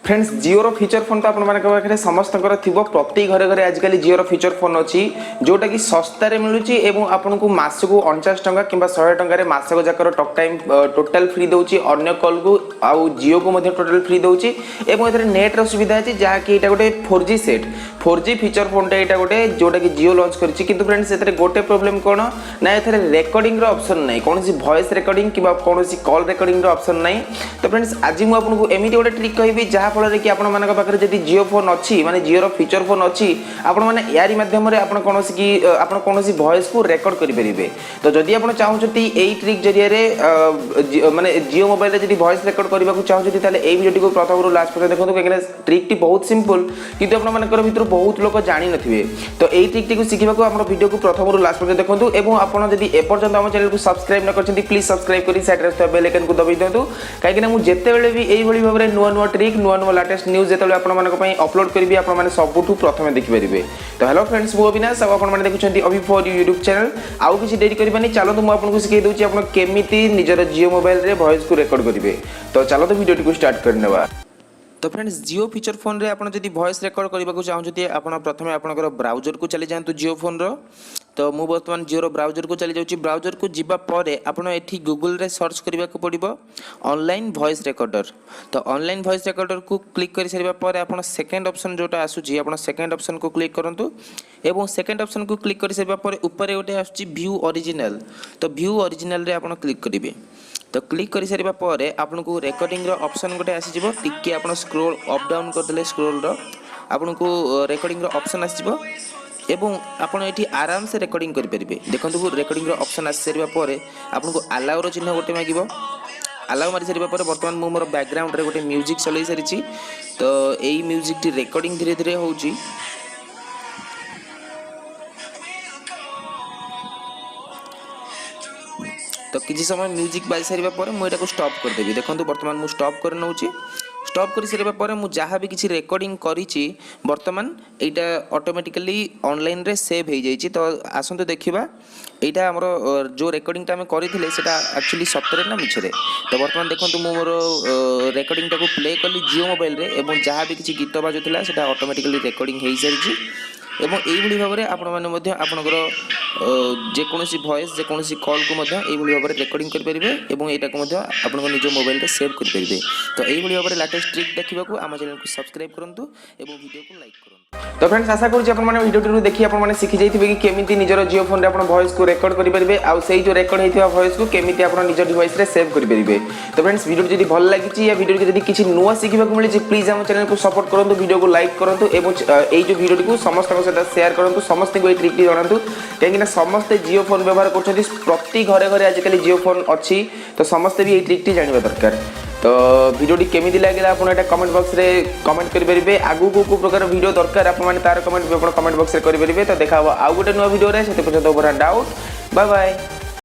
Friends Jio feature phone तो आपरे समस्त प्रति घरे घरे आजिकल जिओ फीचर फोन अच्छी जोटा कि सस्तार मिलूँ आपन को मासक 49 टंका कि 100 टंकार मासक जाकर टॉक टाइम टोटाल फ्री दूसरी अन्य कॉल को आउ जिओ को टोटाल फ्री दूसरी नेट्र सुविधा अच्छी जहाँकि यहाँ गोटे 4G set 4G feature phone यहाँ गोटे जोटा कि जिओ लॉन्च करिछि किंतु फ्रेंड्स एथरे गोटे प्रॉब्लम कोन ना एथरे रेकॉर्डिंग रो ऑप्शन नहीं कौन वॉइस रेकॉर्डिंग कि कौन कॉल रेकॉर्डिंग रो ऑप्शन नहीं। तो फ्रेंड्स आज मुझे आपको एमती गोटे ट्रिक कहबी जहाँ फल कि आपण मान पाखे जब जिओ फोन अच्छी माने जिओ फीचर फोन अच्छी आपण मैंने यारी माध्यम कौन वॉइस को रेकॉर्ड करेंगे। तो जदि आप चाहते यही ट्रिक जरिए माने जिओ मोबाइल जब वॉइस रेकॉर्ड करने को चाहते हैं वीडियो को प्रथम लास्ट पर्यटन देखो कहीं ट्रिक बहुत सिंपल किंतु आपंकर भर बहुत लोग जानी नथिबे। तो यही ट्रिक को शिखा को वीडियो को प्रथम लास्ट पर्यटन देखो और आपड़ जब एपर्तंत आम चैनल को सब्सक्राइब न कर प्लीज सब्सक्राइब कर साइड बेल आइकन को दबाई दिंतु कहीं मुझे भी यही भाव में नुआ नुआ ट्रिक नुआ नुआ लेटेस्ट न्यूज जो अपलोड करी आपने सबुठू प्रथम देखिपारे। तो हेलो फ्रेंड्स मु अविनाश आपने देखुं ABHI यूट्यूब चैनल आउ किसी डेरी करनी चलते मुझे शिखे दूसरी आप केमी निजर जिओ मोबाइल रे वॉइस को रेकॉर्ड करेंगे। तो चलो वीडियो को स्टार्ट करने। तो फ्रेंड्स जिओ फीचर फोन रे आपन जदि वॉइस रेकॉर्ड करने को चाहते आपन प्रथम आपनकर ब्राउजर को चली जातु जिओ फोन रो। तो मु बर्तमान जिओ ब्राउजर को चली जाउची ब्राउजर को जिबा परे आपन एठी गूगल रे सर्च करबा को पड़िबो ऑनलाइन वॉइस रेकॉर्डर। तो ऑनलाइन वॉइस रेकॉर्डर को क्लिक कर सारिबा परे आपन सेकंड ऑप्शन जोटा आसुची आपन सेकंड ऑप्शन को क्लिक करंतु एवं सेकंड ऑप्शन को क्लिक कर सारिबा परे ऊपर गोटे आसुची व्यू ओरिजिनल। तो व्यू ओरिजिनल रे आपन क्लिक करिवे। तो क्लिक कर सारिबा परे आपन को रिकॉर्डिंग रो ऑप्शन गोटे आसीजिवो टिके आपन स्क्रॉल अप डाउन कर देले स्क्रॉल रो आपन को रिकॉर्डिंग रो ऑप्शन आसीजिवो एवं आपन एठी आराम से रिकॉर्डिंग करि परिबे। देखंतु रिकॉर्डिंग रो ऑप्शन आसी सारिबा परे आपन को अलाउ रो चिन्ह गोटे मागिबो अलाउ मारी सारिबा परे वर्तमान मु मोर बैकग्राउंड रे गोटे म्यूजिक चलै सारिछि। तो एई म्यूजिक टी रिकॉर्डिंग धीरे धीरे होउची। तो किसी समय म्यूजिक बाजी सारिबा परे मु एटा को स्टॉप कर देबी। देखंतु वर्तमान मु स्टॉप कर नउची स्टॉप कर सारिबा परे मु जहाँ भी किसी रेकॉर्डिंग करिछि वर्तमान एटा ऑटोमेटिकली ऑनलाइन रे सेव हो जाइछि। तो आसंतु देखिबा एटा हमरो जो रेकॉर्डिंग ता हम करिथिले सेटा एक्चुअली सतरे ना मिछरे। तो वर्तमान देखंतु मु मोर रेकॉर्डिंग ता को प्ले कली जिओ मोबाइल रे एवं जहाँ भी किसी गीत बाजुथिला सेटा ऑटोमेटिकली रेकॉर्डिंग हो सारिछि एवं एइभली भाव में आपनकर जेकोसी वॉइस जेकोसी कॉल को एइभली भाव में रेकॉर्डिंग करेंगे और यहाँ को आप निज मोबाइल रे सेव करेंगे। तो यही भाव में लेटेस्ट ट्रिक देखा आम चैनल को सब्सक्राइब करूँ और वीडियो को लाइक करूँ। तो फ्रेंड्स आशा करूँ वीडियो देखिए आपने शिखी जाइए कि केमी निजर जिओ फोन में वॉइस को रेकॉर्ड करेंगे आउ से जो रेकॉर्ड होता वॉइस को केमी आप निज डिवाइस रे सेव करेंगे। तो फ्रेंड्स वीडियो जब भल लगी या वीडियो जब किसी नुआ शिखा मिली प्लीज आम चैनल को सपोर्ट करूँ वीडियो को लाइक करूँ और ये वीडियो को समस्त सहित सेयार करूँ समस्त को ट्रिक जनातु कहीं समस्ते जिओ फोन व्यवहार कर प्रति घरे घरे आजिकल जिओ फोन अच्छी। तो समस्ते भी ये ट्रिक जानवा दरकार। तो वीडियोटी केमी लगे आप कमेंट बॉक्स रे कमेंट करेंगे आगू को प्रकार वीडियो दरकार आप तार कमेंट कमेंट बॉक्स रे करेंगे। तो देखा आउ गोटे नुआ वीडियो से पर्यटन ओवर डाउट बाय बाय।